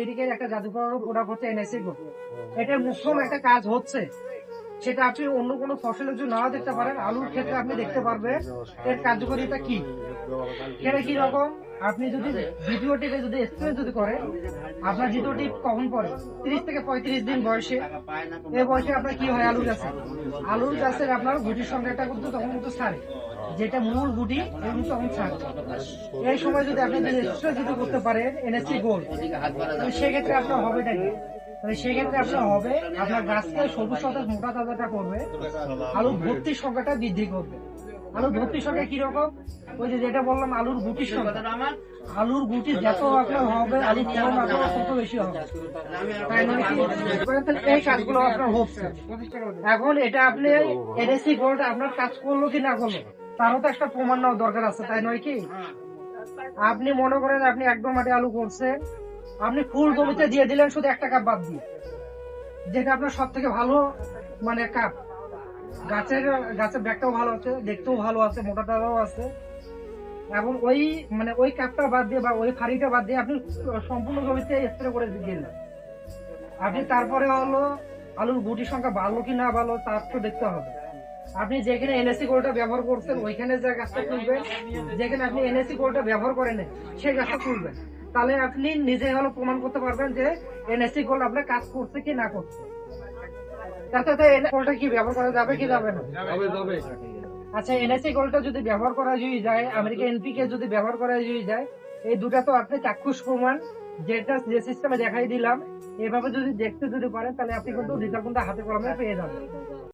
এদিকে একটা জাদুকর প্রোডাক্ট হচ্ছে এনএসসি গোল্ড। এটার মুখ্যম একটা কাজ হচ্ছে, সেটা আপনি অন্য কোনো ফসলের জন্য নাও দেখতে পারেন, আলুর ক্ষেত্রে আপনি দেখতে পারবেন এর কার্যকারিতা কি। সেটা কি রকম, আপনি যদি দ্বিতীয় টিপে যদি স্প্রে যদি করেন, আপনার দ্বিতীয় টিপ কখন পরে 30 থেকে 35 দিন বয়সে, এই বয়সে আপনার কি হয়, আলুর গাছের আপনার গুটির সংখ্যাটা কিন্তু তখন কিন্তু ছাড়ে, যেটা মূল গুটি এগুলো তখন ছাড়ে। এই সময় যদি আপনি স্প্রে যদি করতে পারেন এনএসসি গোল্ড, সেক্ষেত্রে আপনার হবে নাকি, সেক্ষেত্রে আপনার হবে আপনার গাছকে সবুজ সতেজ মোটা তাজাটা করবে, আলুর ভর্তির সংখ্যাটা বৃদ্ধি করবে। আলুর ভর্তির সংখ্যা কিরকম, ওই যে যেটা বললাম আলুর গুটির সংখ্যা, আলুর গুটি যত আপনার হবে আলুর ফলন আপনার তত বেশি হবে। তাই নয় কি, এই কাজগুলো আপনার হচ্ছে। এখন এটা আপনি এনএসসি গোল্ড আপনার কাজ করলো কি না করলো তারও তো একটা প্রমাণ নেওয়া দরকার আছে, তাই নয় কি। আপনি মনে করেন আপনি একদম মাঠে আলু করছেন, আপনি ফুল জমিতে দিয়ে দিলেন শুধু একটা কাপ বাদ দিয়ে, যেটা আপনার সব থেকে ভালো মানে কাপ, গাছের গাছের ব্যাগটাও ভালো আছে, দেখতেও ভালো আছে, মোটাটাও আছে, এবং ওই মানে ওই কাপটা বাদ দিয়ে বা ওই ফাড়িটা বাদ দিয়ে আপনি সম্পূর্ণ জমিতে স্প্রে করে দিলেন। আপনি তারপরে হলো আলুর গুটির সংখ্যা ভালো কি না ভালো তার তো দেখতে হবে। আপনি যেখানে এনএসসি গোল্ডটা ব্যবহার করছেন ওইখানে যে গাছটা তুলবেন, যেখানে আপনি এনএসসি গোল্ডটা ব্যবহার করেন সেই গাছটা তুলবেন, তাহলে আপনি নিজে হলো প্রমাণ করতে পারবেন যে এনএসসি গোল্ড আপনার কাজ করছে কি না করছে। তাতে গোল্ডটা কি ব্যবহার করা যাবে কি যাবে না? আচ্ছা, এনএসসি গোল্ডটা যদি ব্যবহার করা যায়, আমেরিকা এনপিকে যদি ব্যবহার করা যায়, এই দুটা তো আপনি চাক্ষুষ প্রমাণ, যেটা যে সিস্টেমে দেখাই দিলাম, এভাবে যদি দেখতে যদি পারেন তাহলে আপনি কিন্তু রেজাল্ট কিন্তু হাতে কলমে পেয়ে যাবেন।